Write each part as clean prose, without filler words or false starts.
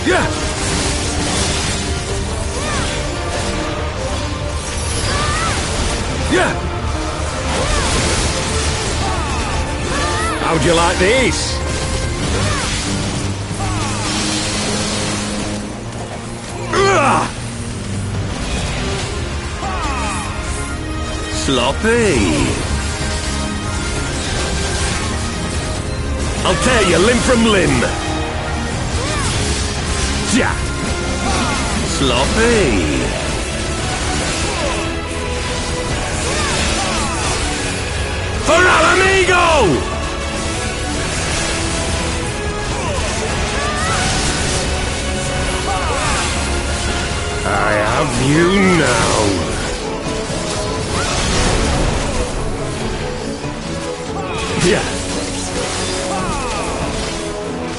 Yeah! Yeah! How'd you like this? Sloppy! I'll tear you limb from limb! Yeah! Sloppy! For Al Amigo! I have you now! Yeah!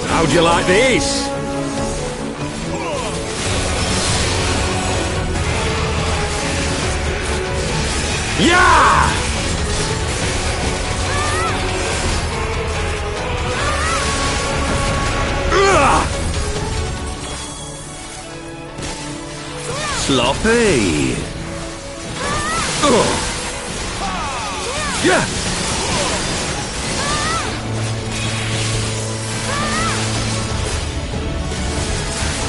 How'd you like this? Yeah! Sloppy! Yeah!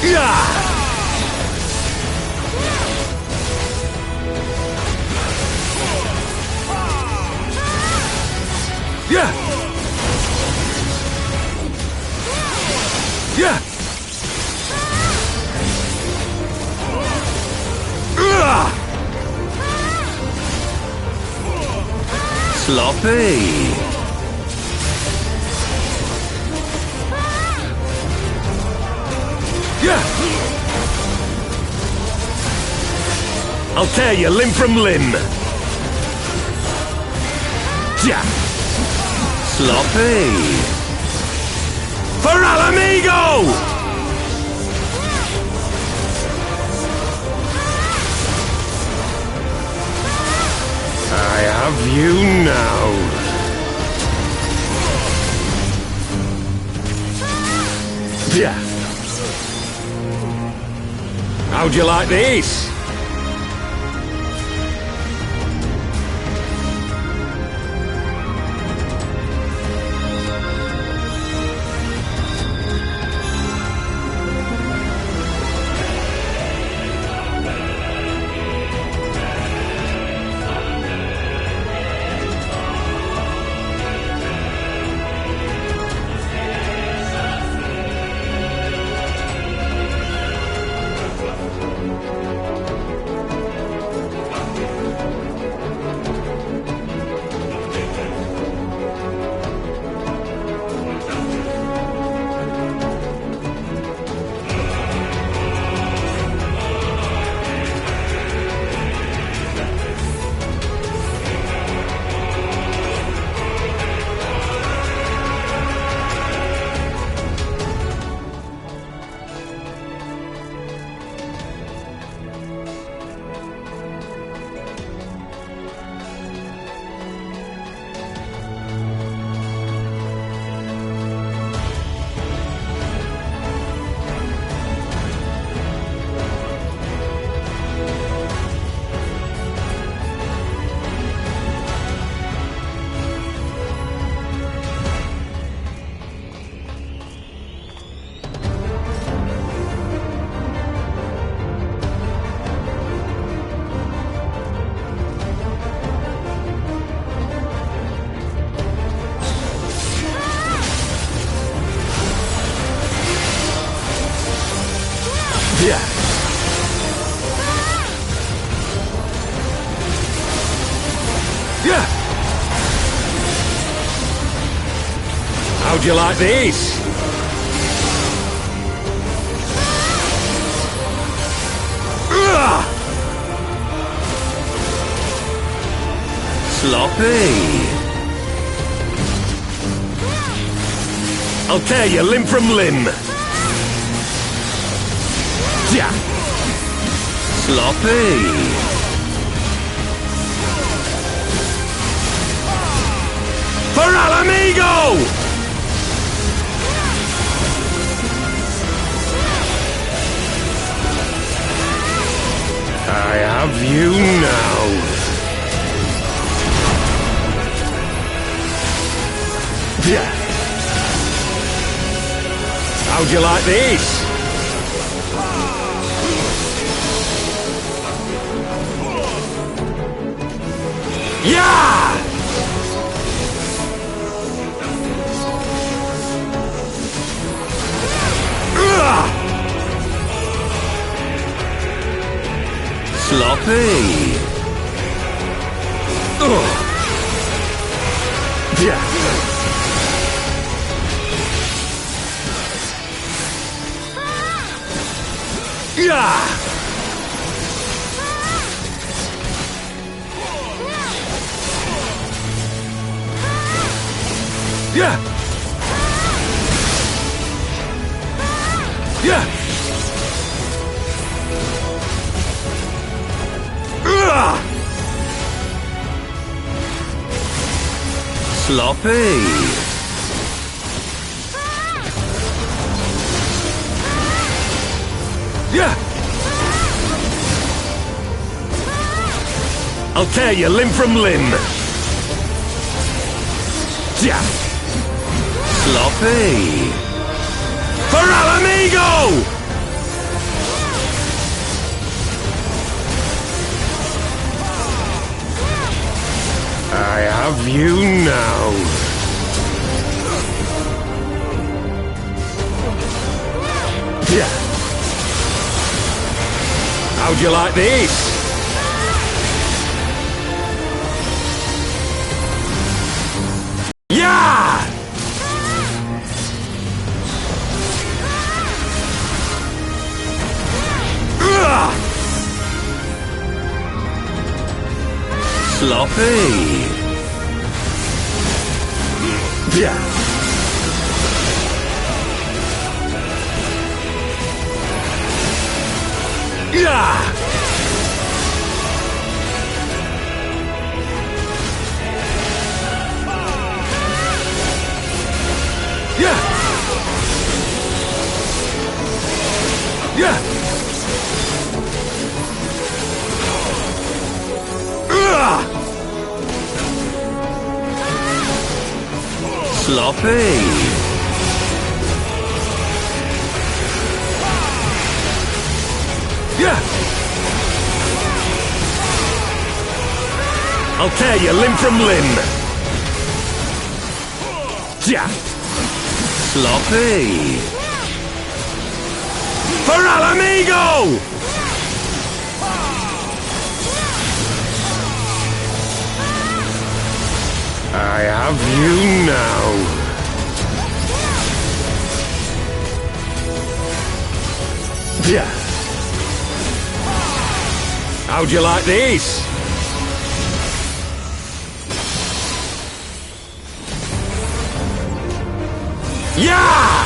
Yeah! Yeah! Yeah! Sloppy! Yeah! I'll tear you limb from limb! Yeah! Sloppy! For Al Amigo! I have you now. Yeah. How'd you like this? Yeah. Yeah. How'd you like this? Sloppy. I'll tear you limb from limb. Yeah. Sloppy. For Al Amigo! you now. Yeah. How'd you like this? Yeah! Sloppy. Yeah. Yeah. Yeah. Yeah. Sloppy. Yeah. I'll tear you limb from limb. Yeah. Sloppy. For Alamigo! I have you now. Yeah. How'd you like this? Yeah! Sloppy. Yeah. Yeah. Yeah. Yeah. Sloppy. Yeah. I'll tear you limb from limb. Yeah. Sloppy. For Alamigo! I have you now. Yeah. How'd you like this? Yeah!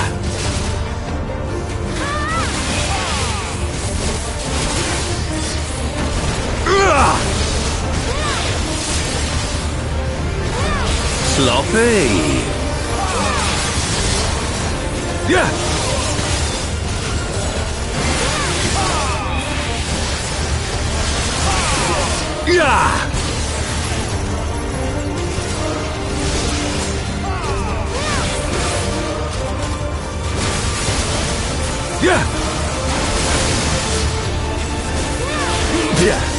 Sloppy. Yeah. Yeah. Yeah. Yeah.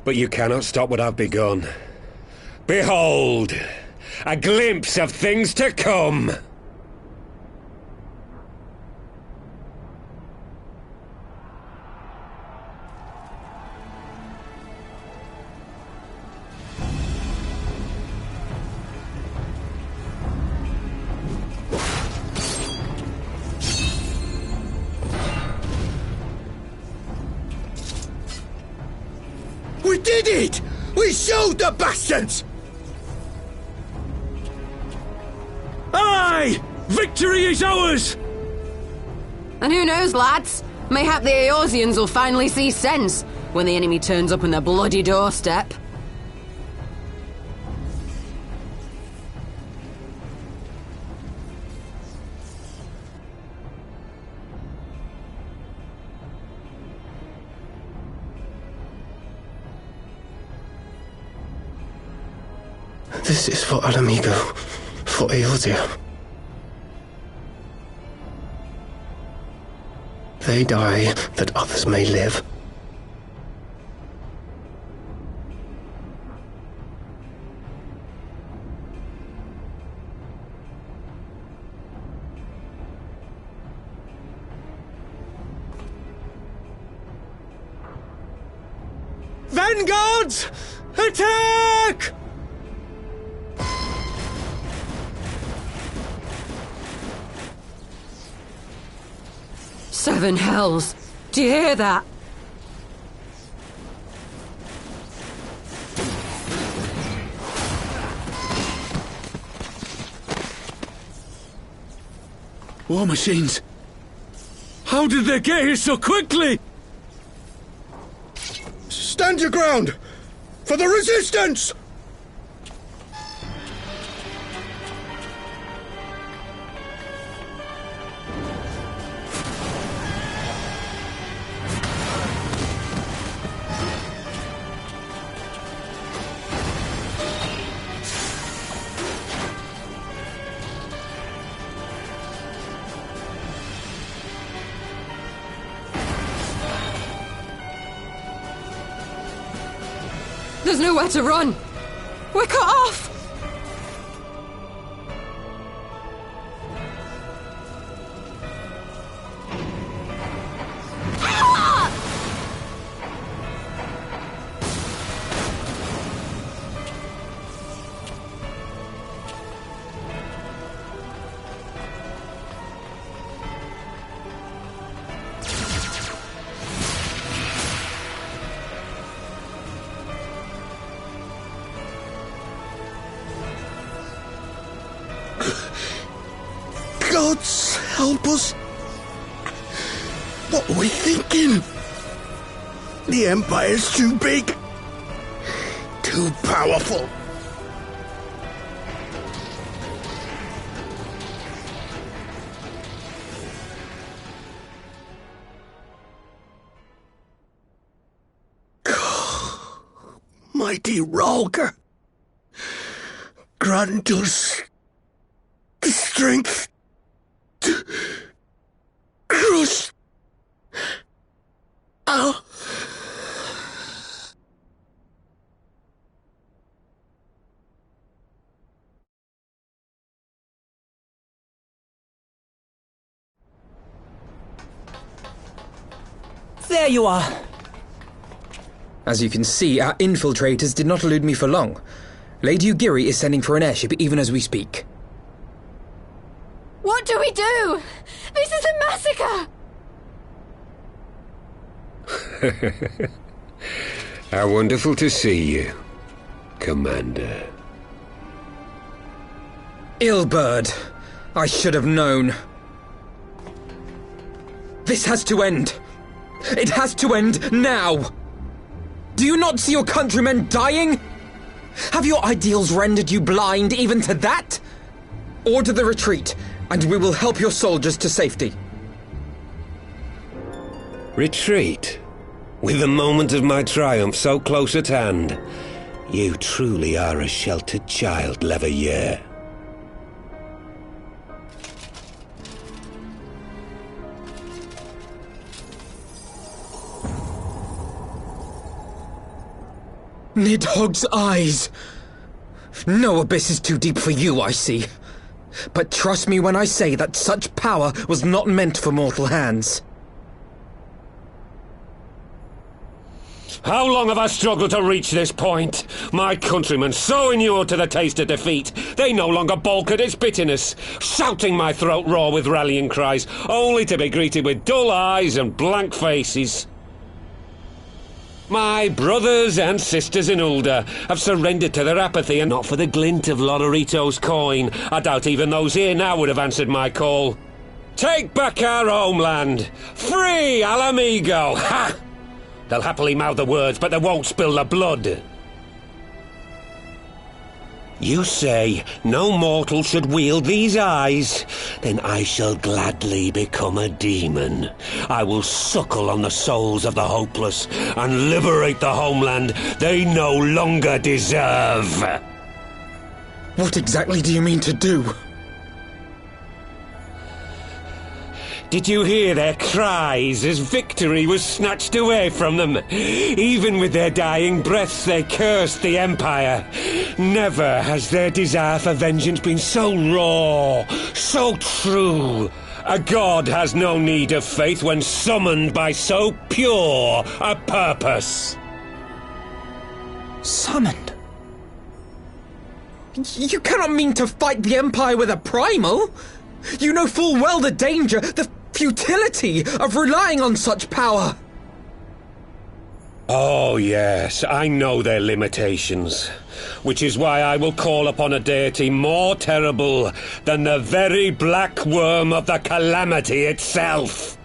But you cannot stop what I've begun. Behold! A glimpse of things to come! We did it! We showed the bastards! Aye! Victory is ours! And who knows, lads? Mayhap the Eorzeans will finally see sense when the enemy turns up on their bloody doorstep. This is for Alamigo, for Eorzea. They die that others may live. Vanguards! Attack! Seven hells! Do you hear that? War machines! How did they get here so quickly? Stand your ground! For the resistance! There's nowhere to run! We're cut off! Gods help us! What are we thinking? The Empire's too big, too powerful. Mighty Rhalgr, grant us the strength to crush our... There you are! As you can see, our infiltrators did not elude me for long. Lady Ugiri is sending for an airship even as we speak. What do we do? This is a massacre! How wonderful to see you, Commander. Ill-bird. I should have known. This has to end. It has to end now! Do you not see your countrymen dying? Have your ideals rendered you blind even to that? Order the retreat, and we will help your soldiers to safety. Retreat? With the moment of my triumph so close at hand? You truly are a sheltered child, Leveilleur. Nidhogg's eyes! No abyss is too deep for you, I see. But trust me when I say that such power was not meant for mortal hands. How long have I struggled to reach this point? My countrymen, so inured to the taste of defeat, they no longer balk at its bitterness, shouting my throat raw with rallying cries, only to be greeted with dull eyes and blank faces. My brothers and sisters in Ulda have surrendered to their apathy, and not for the glint of Lodorito's coin. I doubt even those here now would have answered my call. Take back our homeland! Free Al Amigo! Ha! They'll happily mouth the words, but they won't spill the blood. You say no mortal should wield these eyes? Then I shall gladly become a demon. I will suckle on the souls of the hopeless and liberate the homeland they no longer deserve. What exactly do you mean to do? Did you hear their cries as victory was snatched away from them? Even with their dying breaths they cursed the Empire. Never has their desire for vengeance been so raw, so true. A god has no need of faith when summoned by so pure a purpose. Summoned? You cannot mean to fight the Empire with a primal! You know full well the danger, the futility of relying on such power! Oh yes, I know their limitations, which is why I will call upon a deity more terrible than the very black worm of the calamity itself.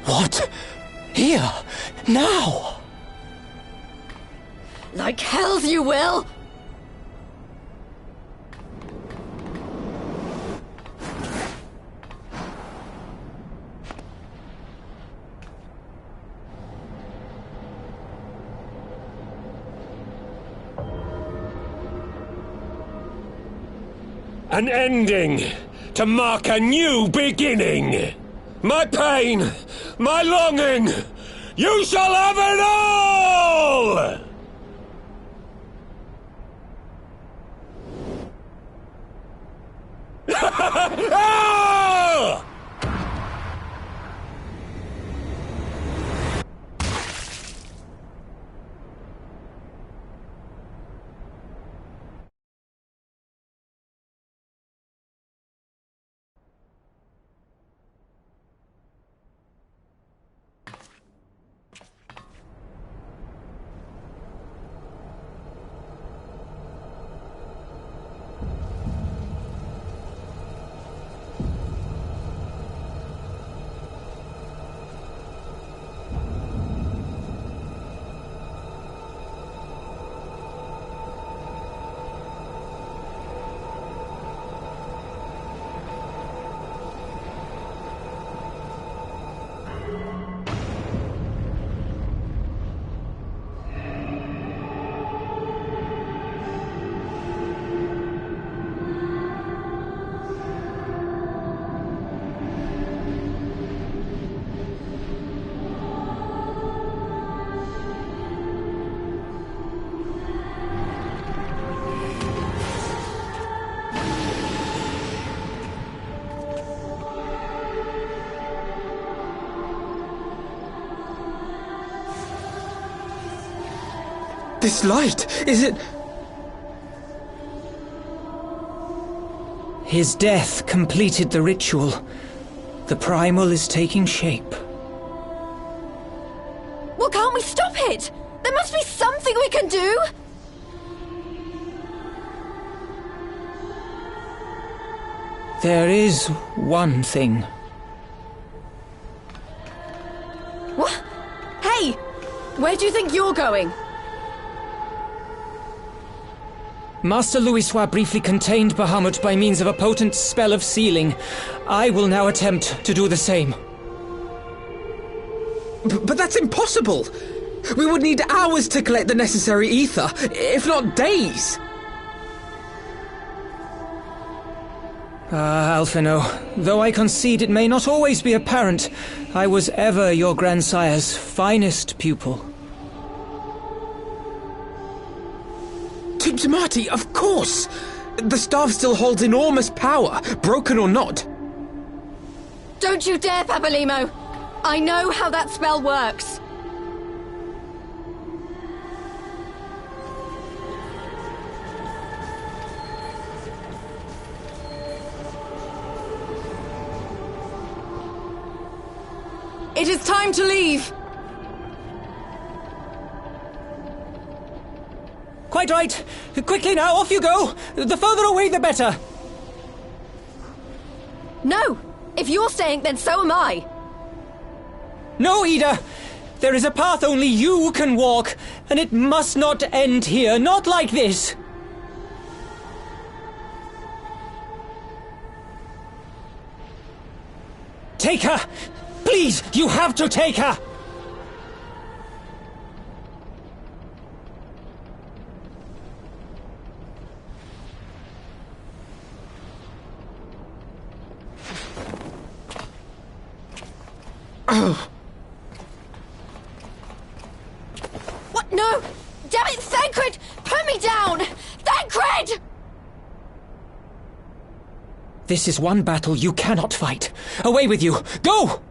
What? Here? Now? Like hells you will! An ending to mark a new beginning. My pain, my longing, you shall have it all! Ah! This light, is it... His death completed the ritual. The primal is taking shape. Well, can't we stop it? There must be something we can do! There is one thing. What? Hey! Where do you think you're going? Master Louisoix briefly contained Bahamut by means of a potent spell of sealing. I will now attempt to do the same. But that's impossible! We would need hours to collect the necessary ether, if not days! Ah, Alphino, though I concede it may not always be apparent, I was ever your grandsire's finest pupil. Tiptimati, of course! The staff still holds enormous power, broken or not. Don't you dare, Papalymo! I know how that spell works. It is time to leave! Quite right! Quickly now, off you go! The further away, the better! No! If you're staying, then so am I! No, Ida! There is a path only you can walk, and it must not end here, not like this! Take her! Please, you have to take her! What? No! Damn it, Thancred! Put me down! Thancred! This is one battle you cannot fight. Away with you! Go!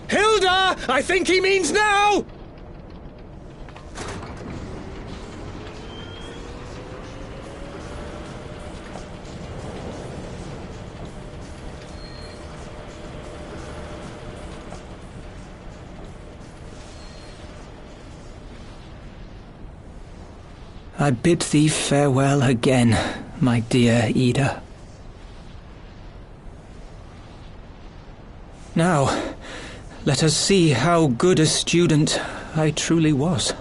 Hilda! I think he means now! I bid thee farewell again, my dear Ida. Now, let us see how good a student I truly was.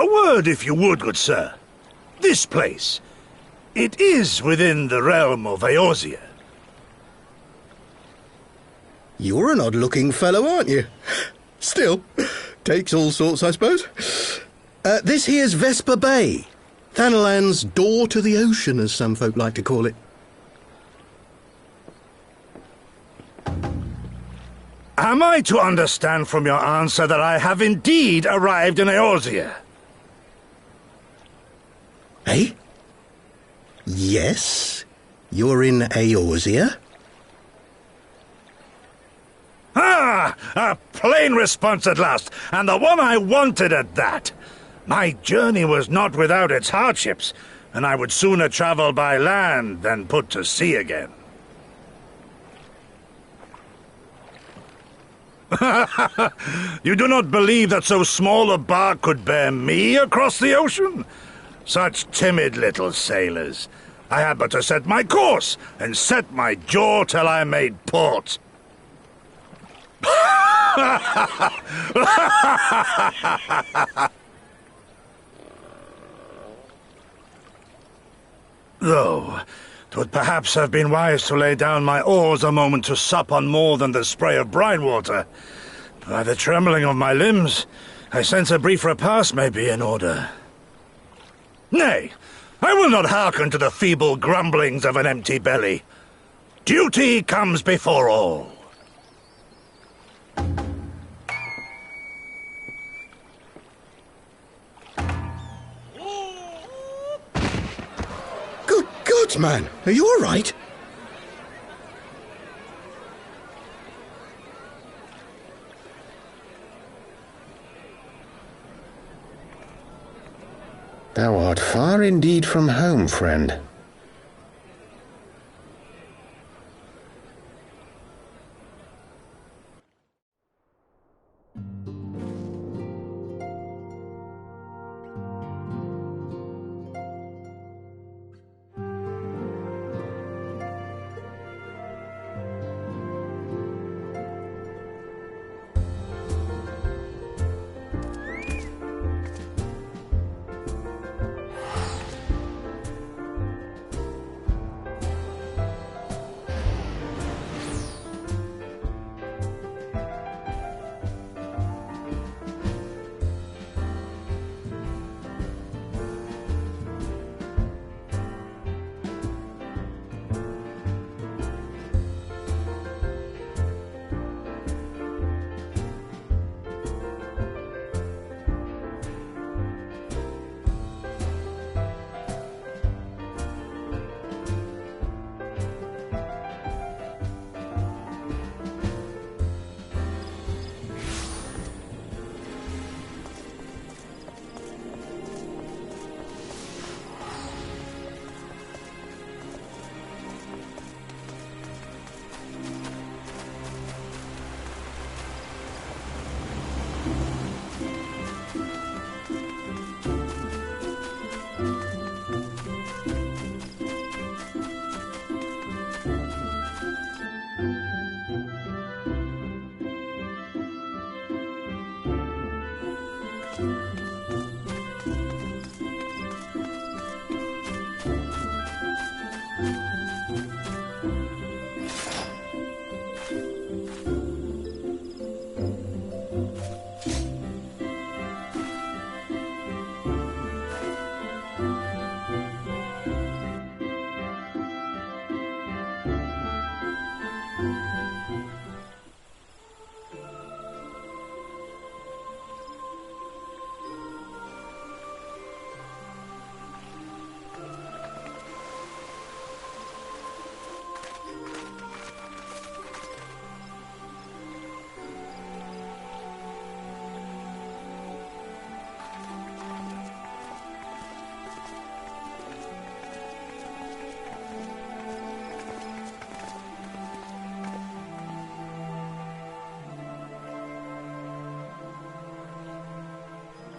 A word, if you would, good sir. This place, it is within the realm of Eorzea. You're an odd-looking fellow, aren't you? Still, takes all sorts, I suppose. This here's Vesper Bay. Thanalan's door to the ocean, as some folk like to call it. Am I to understand from your answer that I have indeed arrived in Eorzea? Eh? Yes, you're in Eorzea. Ah! A plain response at last, and the one I wanted at that. My journey was not without its hardships, and I would sooner travel by land than put to sea again. You do not believe that so small a bark could bear me across the ocean? Such timid little sailors. I had but to set my course, and set my jaw till I made port. Though, 'twould perhaps have been wise to lay down my oars a moment to sup on more than the spray of brine water. By the trembling of my limbs, I sense a brief repast may be in order. Nay, I will not hearken to the feeble grumblings of an empty belly. Duty comes before all. Good God, man, are you all right? Thou art far indeed from home, friend.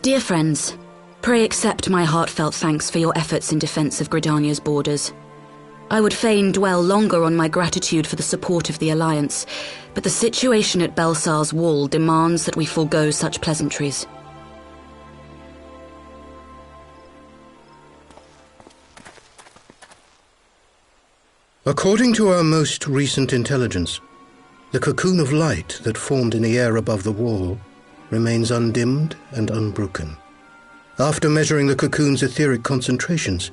Dear friends, pray accept my heartfelt thanks for your efforts in defence of Gridania's borders. I would fain dwell longer on my gratitude for the support of the Alliance, but the situation at Belsar's Wall demands that we forego such pleasantries. According to our most recent intelligence, the cocoon of light that formed in the air above the wall remains undimmed and unbroken. After measuring the cocoon's etheric concentrations,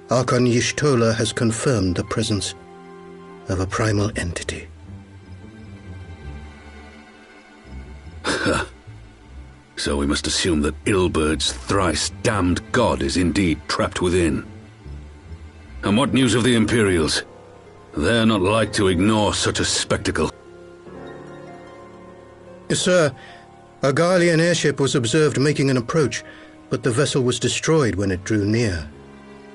Archon Y'shtola has confirmed the presence of a primal entity. So we must assume that Ilbert's thrice-damned god is indeed trapped within. And what news of the Imperials? They're not like to ignore such a spectacle. Sir, a Garlean airship was observed making an approach, but the vessel was destroyed when it drew near.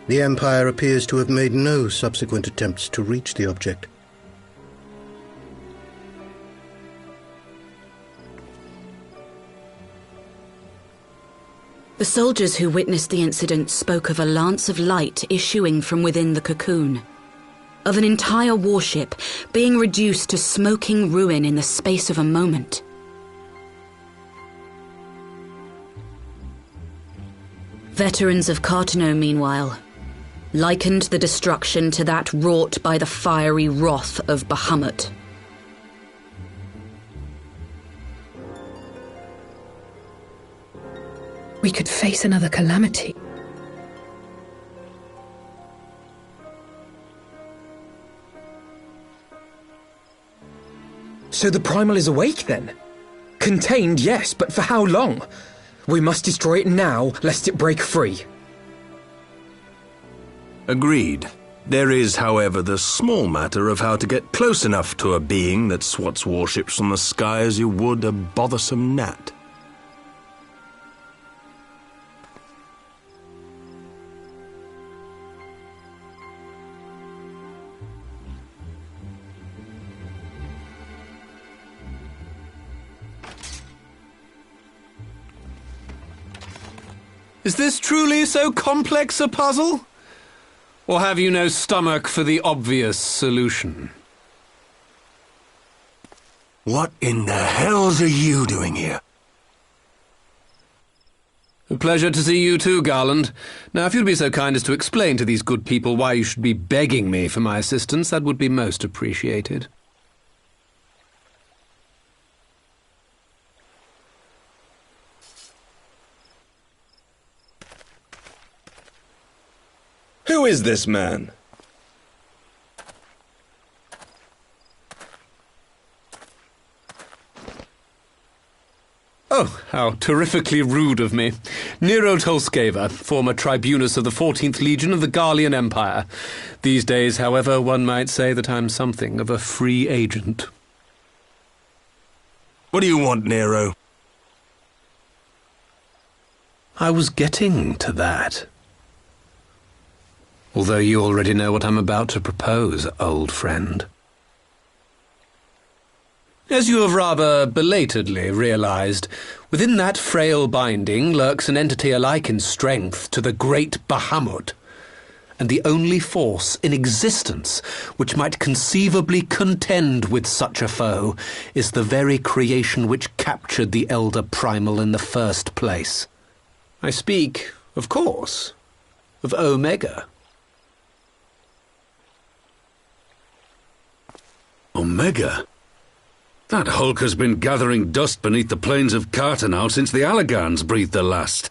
The Empire appears to have made no subsequent attempts to reach the object. The soldiers who witnessed the incident spoke of a lance of light issuing from within the cocoon, of an entire warship being reduced to smoking ruin in the space of a moment. Veterans of Cartano, meanwhile, likened the destruction to that wrought by the fiery wrath of Bahamut. We could face another calamity. So the Primal is awake then? Contained, yes, but for how long? We must destroy it now, lest it break free. Agreed. There is, however, the small matter of how to get close enough to a being that swats warships from the sky as you would a bothersome gnat. Is this truly so complex a puzzle? Or have you no stomach for the obvious solution? What in the hells are you doing here? A pleasure to see you too, Garland. Now, if you'd be so kind as to explain to these good people why you should be begging me for my assistance, that would be most appreciated. Who is this man? Oh, how terrifically rude of me. Nero Tolskeva, former tribunus of the 14th Legion of the Garlean Empire. These days, however, one might say that I'm something of a free agent. What do you want, Nero? I was getting to that. Although you already know what I'm about to propose, old friend. As you have rather belatedly realized, within that frail binding lurks an entity alike in strength to the great Bahamut, and the only force in existence which might conceivably contend with such a foe is the very creation which captured the Elder Primal in the first place. I speak, of course, of Omega. Omega? That hulk has been gathering dust beneath the plains of Cartano since the Allagans breathed their last.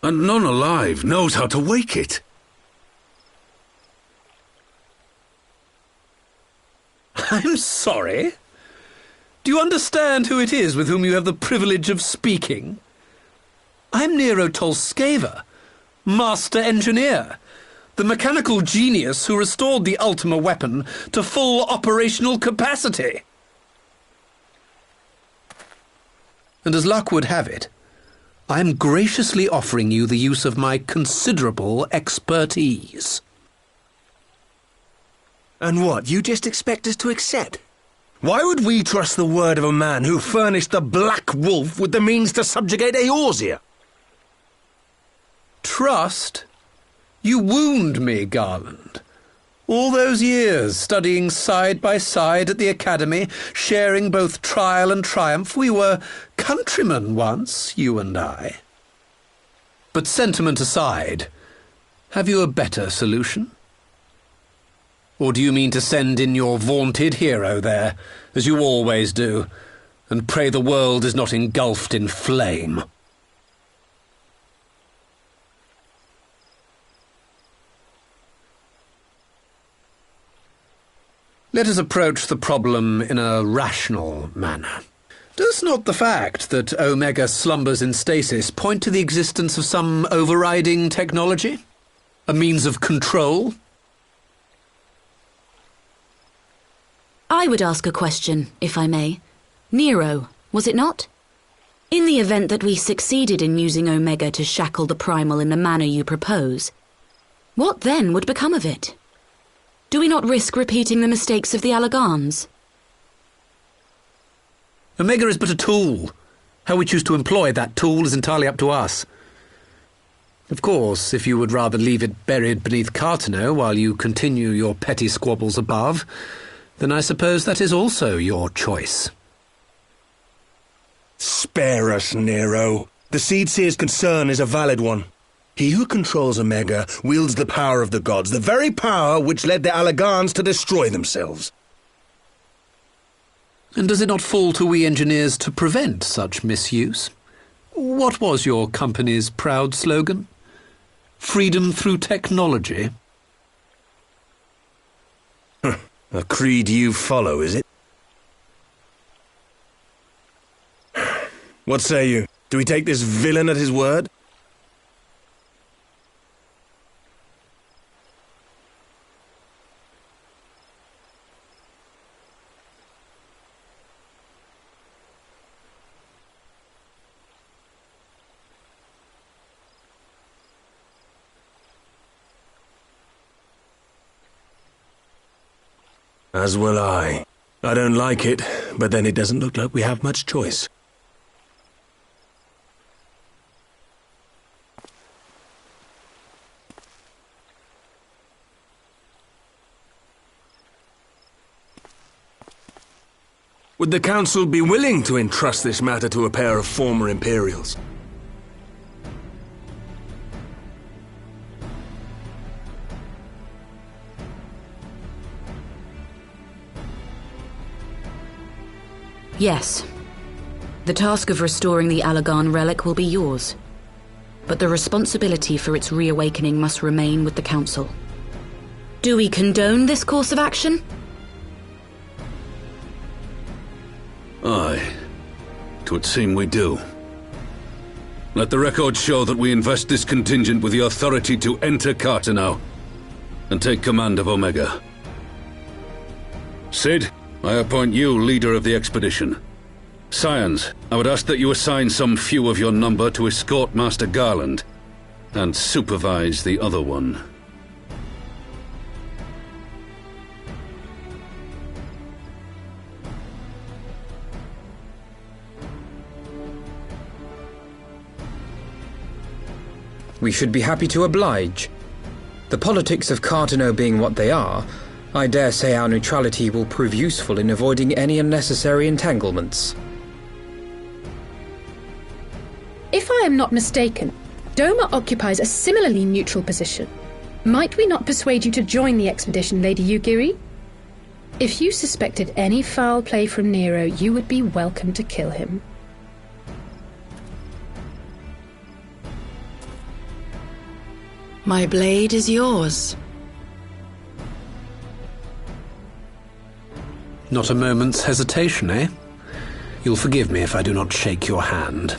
And none alive knows how to wake it. I'm sorry? Do you understand who it is with whom you have the privilege of speaking? I'm Nero Tolskeva, Master Engineer, the mechanical genius who restored the Ultima weapon to full operational capacity. And as luck would have it, I am graciously offering you the use of my considerable expertise. And what, you just expect us to accept? Why would we trust the word of a man who furnished the Black Wolf with the means to subjugate Eorzea? Trust? You wound me, Garland. All those years, studying side by side at the Academy, sharing both trial and triumph, we were countrymen once, you and I. But sentiment aside, have you a better solution? Or do you mean to send in your vaunted hero there, as you always do, and pray the world is not engulfed in flame? Let us approach the problem in a rational manner. Does not the fact that Omega slumbers in stasis point to the existence of some overriding technology? A means of control? I would ask a question, if I may. Nero, was it not? In the event that we succeeded in using Omega to shackle the Primal in the manner you propose, what then would become of it? Do we not risk repeating the mistakes of the Allagans? Omega is but a tool. How we choose to employ that tool is entirely up to us. Of course, if you would rather leave it buried beneath Cartano while you continue your petty squabbles above, then I suppose that is also your choice. Spare us, Nero. The Seedseer's concern is a valid one. He who controls Omega wields the power of the gods, the very power which led the Allagans to destroy themselves. And does it not fall to we engineers to prevent such misuse? What was your company's proud slogan? Freedom through technology? A creed you follow, is it? What say you? Do we take this villain at his word? As will I. I don't like it, but then it doesn't look like we have much choice. Would the Council be willing to entrust this matter to a pair of former Imperials? Yes. The task of restoring the Allagan relic will be yours. But the responsibility for its reawakening must remain with the Council. Do we condone this course of action? Aye. 'Twould seem we do. Let the record show that we invest this contingent with the authority to enter Cartano and take command of Omega. Sid, I appoint you leader of the expedition. Scions, I would ask that you assign some few of your number to escort Master Garland and supervise the other one. We should be happy to oblige. The politics of Cartano being what they are, I dare say our neutrality will prove useful in avoiding any unnecessary entanglements. If I am not mistaken, Doma occupies a similarly neutral position. Might we not persuade you to join the expedition, Lady Yugiri? If you suspected any foul play from Nero, you would be welcome to kill him. My blade is yours. Not a moment's hesitation, eh? You'll forgive me if I do not shake your hand.